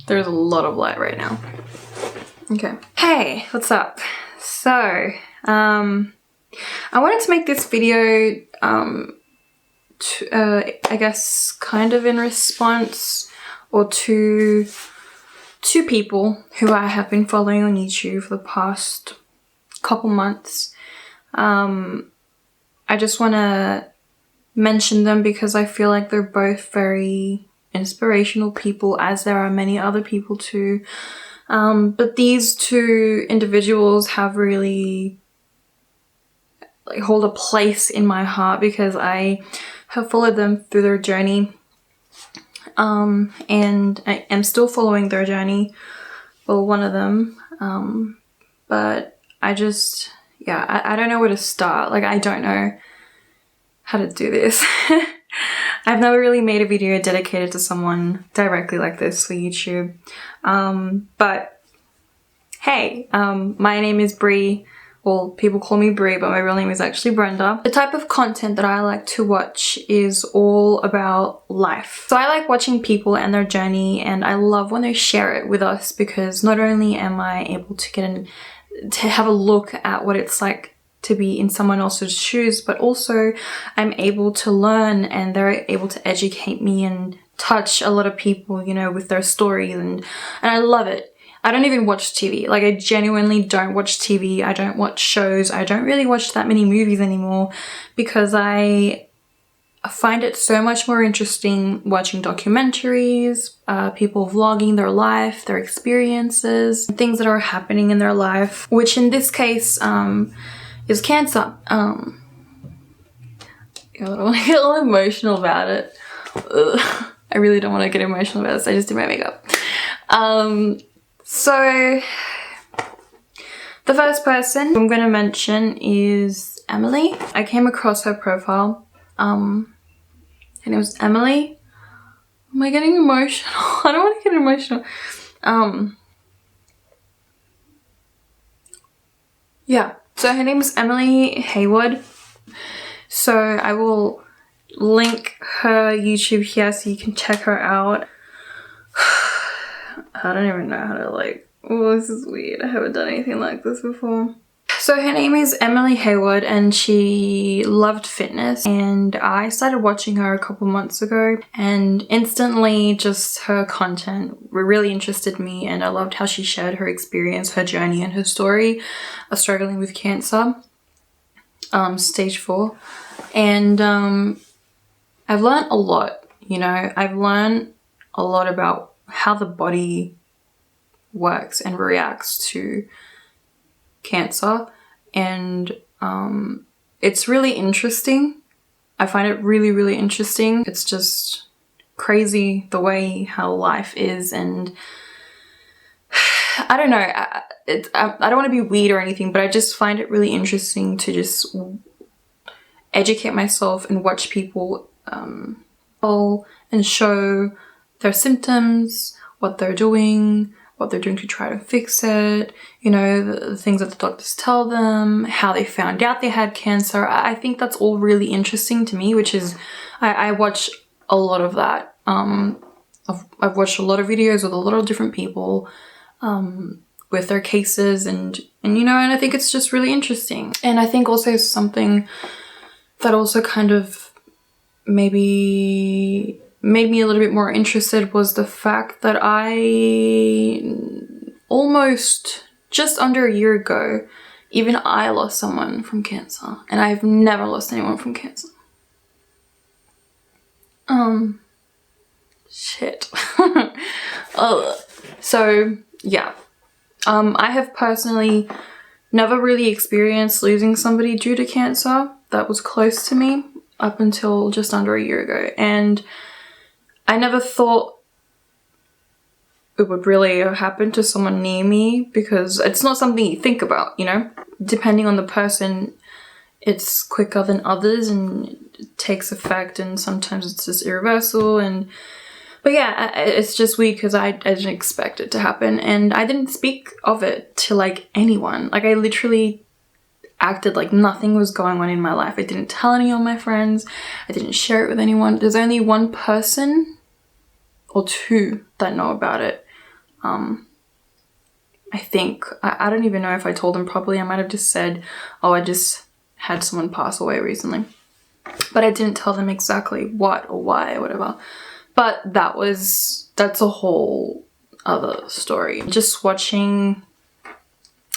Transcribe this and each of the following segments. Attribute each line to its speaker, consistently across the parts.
Speaker 1: There's a lot of light right now. Okay. Hey, what's up? So, I wanted to make this video, I guess kind of in response or to two people who I have been following on YouTube for the past couple months. I just want to mention them because I feel like they're both very inspirational people, as there are many other people too. But these two individuals have really hold a place in my heart because I have followed them through their journey. And I am still following their journey, well, one of them. But I just, yeah, I don't know where to start. Like, I don't know how to do this. I've never really made a video dedicated to someone directly like this for YouTube. But hey, my name is Bree. Well, people call me Bree, but my real name is actually Brenda. The type of content that I like to watch is all about life. So I like watching people and their journey, and I love when they share it with us because not only am I able to to have a look at what it's like to be in someone else's shoes, but also I'm able to learn, and they're able to educate me and touch a lot of people, you know, with their stories, and I love it. I don't even watch TV. Like, I genuinely don't watch TV. I don't watch shows. I don't really watch that many movies anymore because I find it so much more interesting watching documentaries, people vlogging their life, their experiences, things that are happening in their life, which in this case is cancer. I don't want to get all emotional about it. Ugh. I really don't want to get emotional about this. I just did my makeup. So the first person I'm going to mention is Emily. I came across her profile. Her name was Emily. Am I getting emotional? I don't want to get emotional. Yeah. So her name is Emily Hayward. So I will link her YouTube here so you can check her out. I don't even know how to oh, this is weird. I haven't done anything like this before. So her name is Emily Hayward, and she loved fitness, and I started watching her a couple months ago, and instantly just her content really interested me, and I loved how she shared her experience, her journey, and her story of struggling with cancer, stage 4. And I've learned a lot, you know. I've learned a lot about how the body works and reacts to cancer, and it's really interesting. I find it really, really interesting. It's just crazy the way how life is, and I don't know, I don't want to be weird or anything, but I just find it really interesting to just educate myself and watch people and show their symptoms, what they're doing to try to fix it, you know, the things that the doctors tell them, how they found out they had cancer. I think that's all really interesting to me, which is, I watch a lot of that. I've watched a lot of videos with a lot of different people with their cases, and you know, and I think it's just really interesting. And I think also something that also kind of maybe made me a little bit more interested was the fact that I almost just under a year ago, even I lost someone from cancer, and I've never lost anyone from cancer. Shit. So yeah, I have personally never really experienced losing somebody due to cancer that was close to me up until just under a year ago, and I never thought it would really happen to someone near me because it's not something you think about, you know? Depending on the person, it's quicker than others and it takes effect, and sometimes it's just irreversible. But yeah, it's just weird because I didn't expect it to happen, and I didn't speak of it to like anyone. Like, I literally acted like nothing was going on in my life. I didn't tell any of my friends. I didn't share it with anyone. There's only one person or 2 that know about it. I think. I don't even know if I told them properly. I might have just said, oh, I just had someone pass away recently. But I didn't tell them exactly what or why or whatever. But that's a whole other story. Just watching,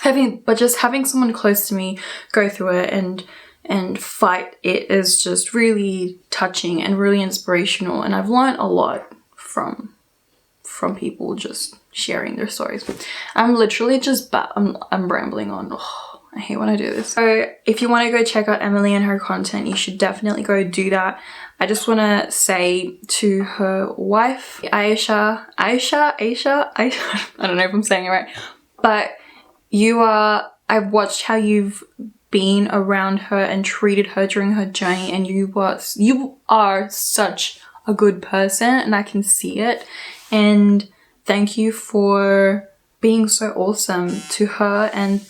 Speaker 1: just having someone close to me go through it and fight it is just really touching and really inspirational. And I've learned a lot from people just sharing their stories. I'm literally just I'm rambling on. Oh, I hate when I do this. So if you want to go check out Emily and her content, you should definitely go do that. I just want to say to her wife, Aisha, I don't know if I'm saying it right, but I've watched how you've been around her and treated her during her journey, and you are such a good person, and I can see it. And thank you for being so awesome to her. And,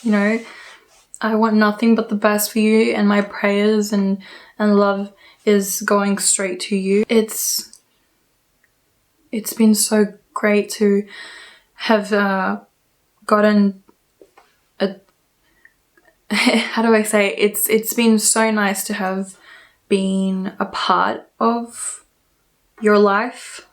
Speaker 1: you know, I want nothing but the best for you, and my prayers and love is going straight to you. It's been so great to have gotten a how do I say, it's been so nice to have been a part of your life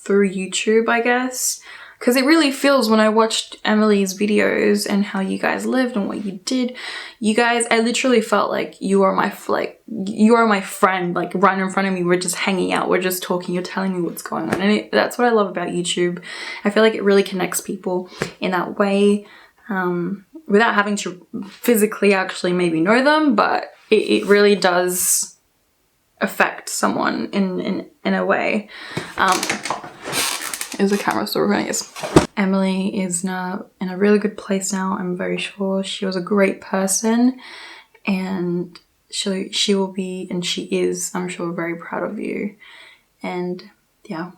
Speaker 1: through YouTube, I guess, because it really feels, when I watched Emily's videos and how you guys lived and what you did, you guys, I literally felt like you are my friend, like right in front of me. We're just hanging out, we're just talking, you're telling me what's going on, and that's what I love about YouTube. I feel like it really connects people in that way, without having to physically actually maybe know them, but it really does affect someone in a way. Is the camera still recording? Yes. Emily is now in a really good place now. I'm very sure. She was a great person, and she will be, and she is, I'm sure, very proud of you. And yeah,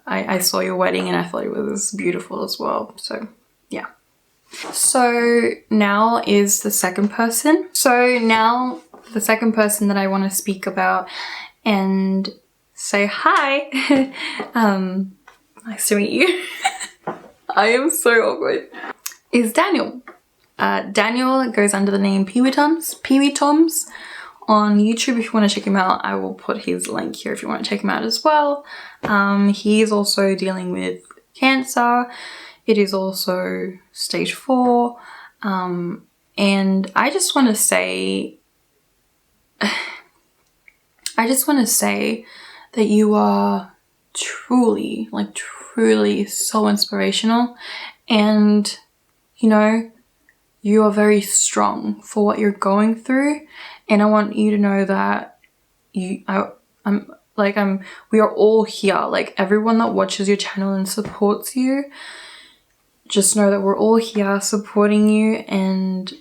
Speaker 1: I saw your wedding and I thought it was beautiful as well. So yeah. So now is the second person. So now the second person that I want to speak about and say hi. Nice to meet you. I am so awkward. Is Daniel. Daniel goes under the name PeeWeeToms on YouTube. If you want to check him out, I will put his link here if you want to check him out as well. He is also dealing with cancer. It is also stage 4. And I just want to say that you are truly so inspirational, and you know, you are very strong for what you're going through, and I want you to know that we are all here, like everyone that watches your channel and supports you, just know that we're all here supporting you, and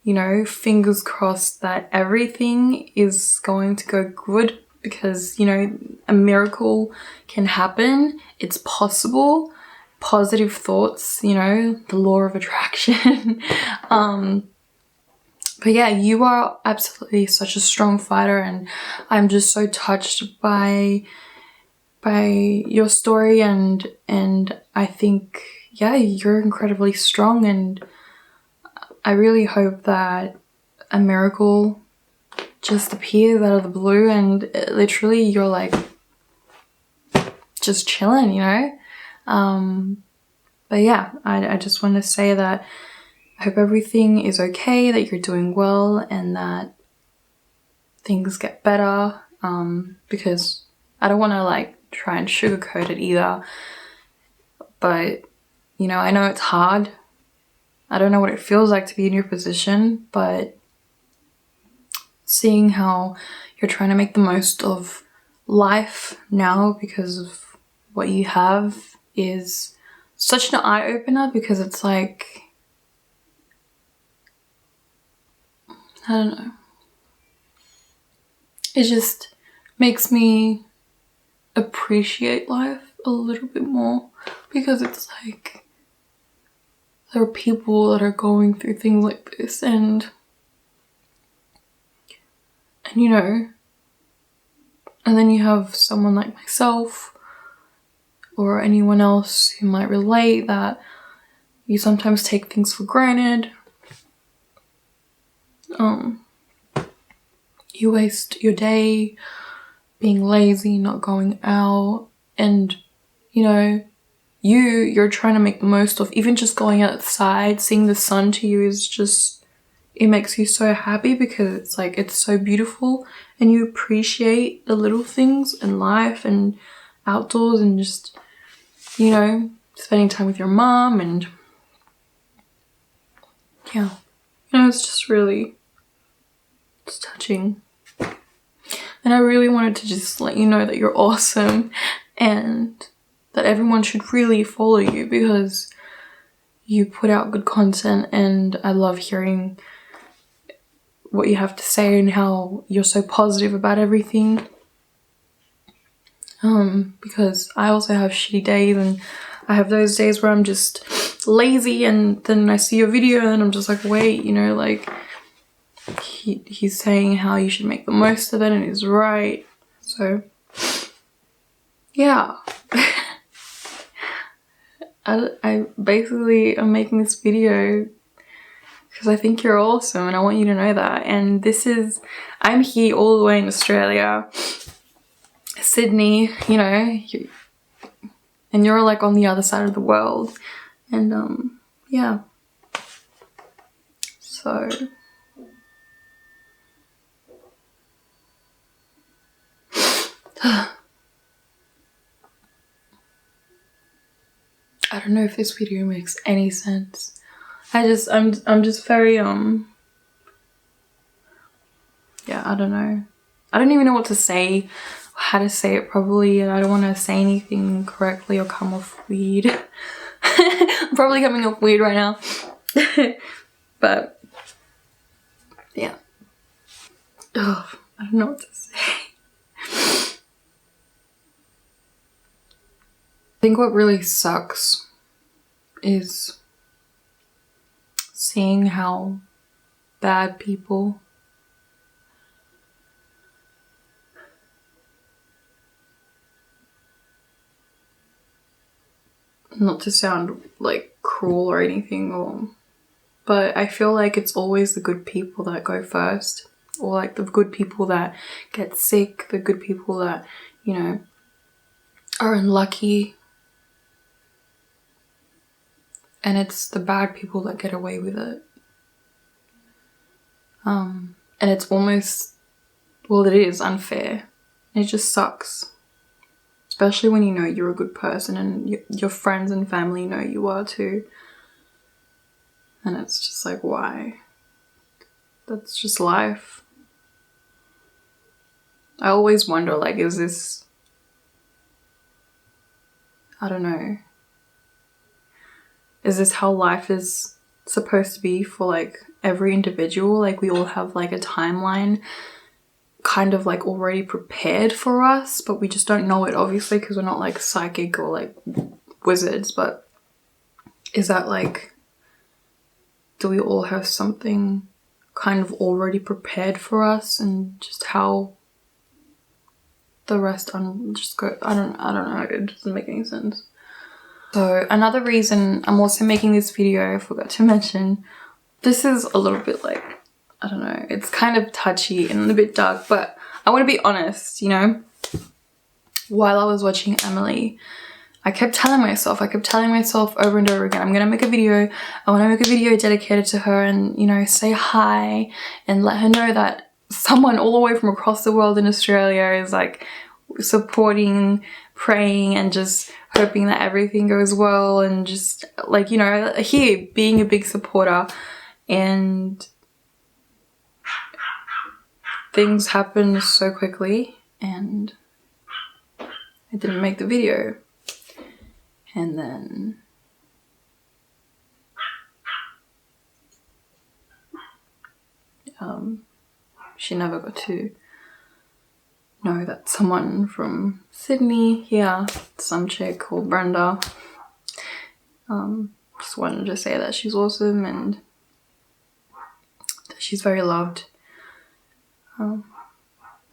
Speaker 1: you know, fingers crossed that everything is going to go good, because you know, a miracle can happen. It's possible. Positive thoughts, you know, the law of attraction. But yeah, you are absolutely such a strong fighter, and I'm just so touched by your story, and I think, yeah, you're incredibly strong, and I really hope that a miracle just appears out of the blue and literally you're like just chilling, you know? But yeah, I just want to say that I hope everything is okay, that you're doing well, and that things get better, because I don't want to like try and sugarcoat it either, but you know, I know it's hard. I don't know what it feels like to be in your position, but seeing how you're trying to make the most of life now because of what you have is such an eye-opener, because it's like, I don't know, it just makes me appreciate life a little bit more, because it's like there are people that are going through things like this, and you know, and then you have someone like myself or anyone else who might relate, that you sometimes take things for granted. You waste your day being lazy, not going out, and you know, you're trying to make the most of even just going outside. Seeing the sun to you is just, it makes you so happy because it's like, it's so beautiful and you appreciate the little things in life and outdoors, and just, you know, spending time with your mom, and yeah, you know, it's just really, it's touching. And I really wanted to just let you know that you're awesome and that everyone should really follow you because you put out good content, and I love hearing what you have to say and how you're so positive about everything. Because I also have shitty days, and I have those days where I'm just lazy, and then I see your video and I'm just like, wait, you know, like he's saying how you should make the most of it, and he's right. So yeah. I basically am making this video because I think you're awesome and I want you to know that. And this is, I'm here all the way in Australia, Sydney, you know, and you're like on the other side of the world. And yeah, so I don't know if this video makes any sense. I'm just very yeah, I don't know. I don't even know what to say, how to say it properly, and I don't want to say anything correctly or come off weird. I'm probably coming off weird right now. But yeah. Oh, I don't know what to say. I think what really sucks is seeing how bad people not to sound like cruel or anything, but I feel like it's always the good people that go first, or like the good people that get sick, the good people that, you know, are unlucky. And it's the bad people that get away with it. And it's almost, well, it is unfair. It just sucks. Especially when you know you're a good person and your friends and family know you are too. And it's just like, why? That's just life. I always wonder, like, is this, I don't know, is this how life is supposed to be for like every individual? Like we all have like a timeline kind of like already prepared for us, but we just don't know it obviously because we're not like psychic or like wizards. But is that like, do we all have something kind of already prepared for us, and just how the rest just go, I don't know, it doesn't make any sense. So another reason I'm also making this video, I forgot to mention, this is a little bit like, I don't know, it's kind of touchy and a bit dark, but I want to be honest, you know. While I was watching Emily, I kept telling myself over and over again, I'm gonna make a video, I want to make a video dedicated to her and, you know, say hi and let her know that someone all the way from across the world in Australia is like supporting, praying, and just hoping that everything goes well, and just like, you know, here being a big supporter. And things happened so quickly and I didn't make the video, and then she never got to know that someone from Sydney, yeah, some chick called Brenda, just wanted to say that she's awesome and that she's very loved. And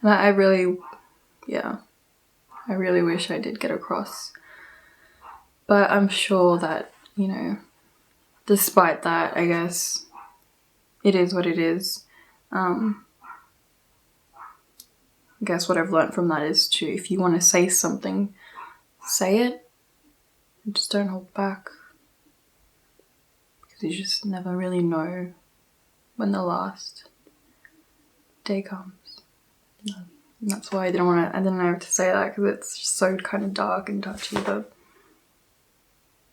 Speaker 1: I really, yeah, I really wish I did get across But I'm sure that, you know, despite that, I guess it is what it is. I guess what I've learned from that is to, if you want to say something, say it. Just don't hold back. Because you just never really know when the last day comes. And that's why I didn't know to say that, because it's just so kind of dark and touchy. But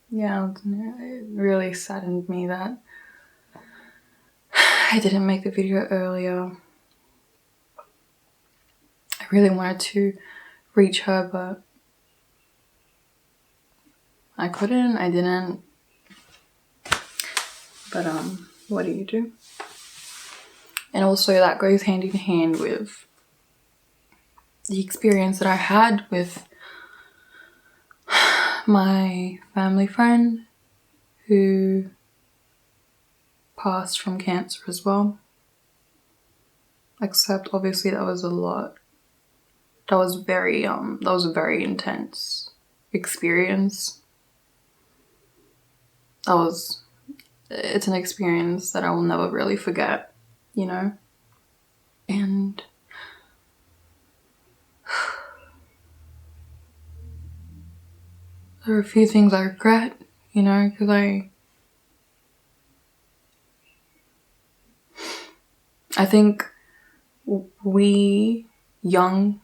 Speaker 1: yeah, it really saddened me that I didn't make the video earlier. I really wanted to reach her, but I couldn't, I didn't. But what do you do? And also that goes hand in hand with the experience that I had with my family friend who passed from cancer as well. Except obviously that was a lot. That was a very intense experience. It's an experience that I will never really forget, you know? And there are a few things I regret, you know, because I think we young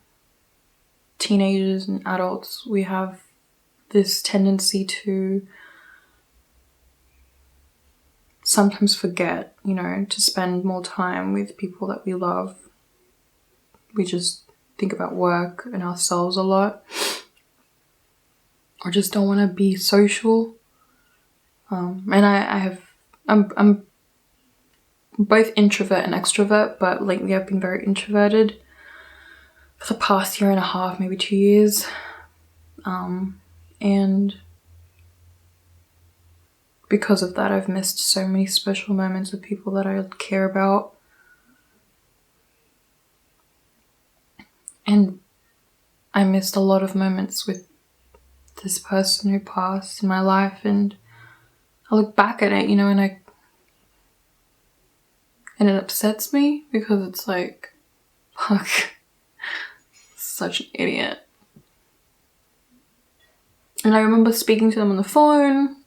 Speaker 1: teenagers and adults, we have this tendency to sometimes forget, you know, to spend more time with people that we love. We just think about work and ourselves a lot, or just don't want to be social. And I'm both introvert and extrovert, but lately I've been very introverted for the past year and a half, maybe 2 years. And because of that, I've missed so many special moments with people that I care about. And I missed a lot of moments with this person who passed in my life, and I look back at it, you know, and it upsets me because it's like, fuck, such an idiot. And I remember speaking to them on the phone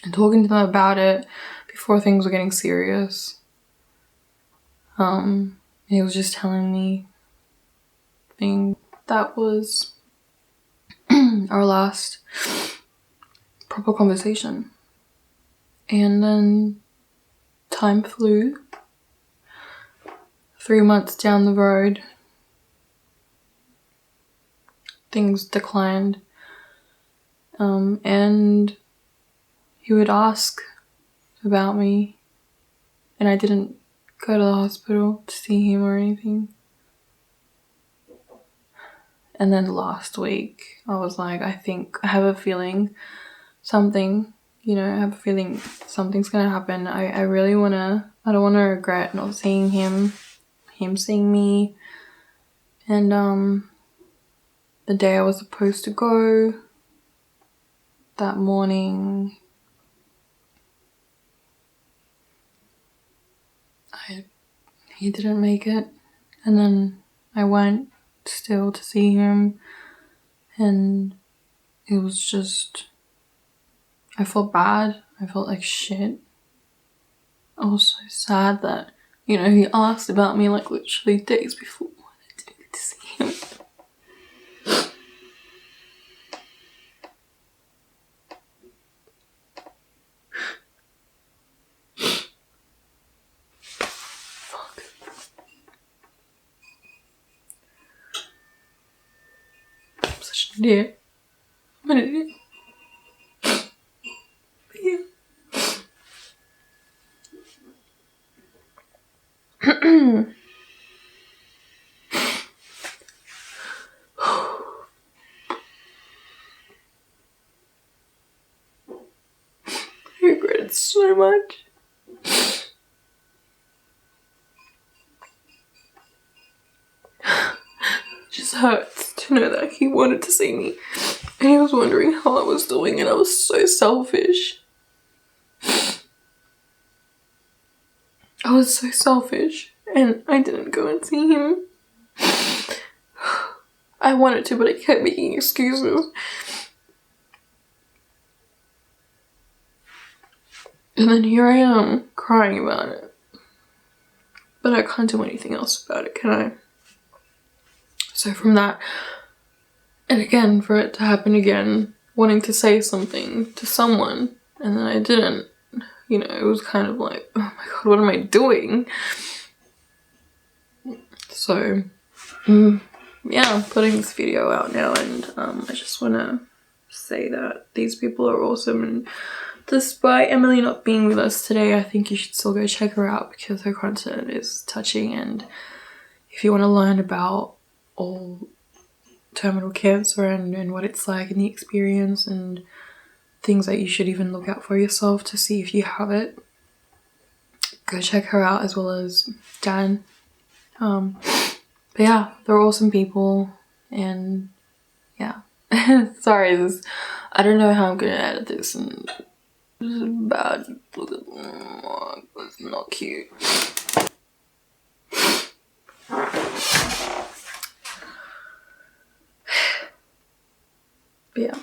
Speaker 1: and talking to them about it before things were getting serious. He was just telling me things. That was our last proper conversation. And then time flew. 3 months down the road, things declined. And he would ask about me, and I didn't go to the hospital to see him or anything. And then last week, I was like, I have a feeling something, you know, I have a feeling something's gonna happen. I don't wanna regret not seeing him seeing me. And the day I was supposed to go, that morning, he didn't make it. And then I went still to see him, and it was just, I felt bad. I felt like shit. I was so sad that, you know, he asked about me like literally days before I didn't get to see him. Fuck. I'm such an idiot. I'm an idiot. But yeah. I regret it so much. It just hurts to know that he wanted to see me And he was wondering how I was doing, and I was so selfish. I was so selfish, and I didn't go and see him. I wanted to, but I kept making excuses. And then here I am, crying about it. But I can't do anything else about it, can I? So from that, and again, for it to happen again, wanting to say something to someone, and then I didn't, you know, it was kind of like, oh my god, what am I doing? So, yeah, I'm putting this video out now, and I just want to say that these people are awesome, and despite Emily not being with us today, I think you should still go check her out because her content is touching, and if you want to learn about all terminal cancer and what it's like and the experience and things that you should even look out for yourself to see if you have it, go check her out, as well as Dan. But yeah, they're awesome people, and yeah. Sorry, I don't know how I'm gonna edit this, and this is bad. It's not cute. But yeah.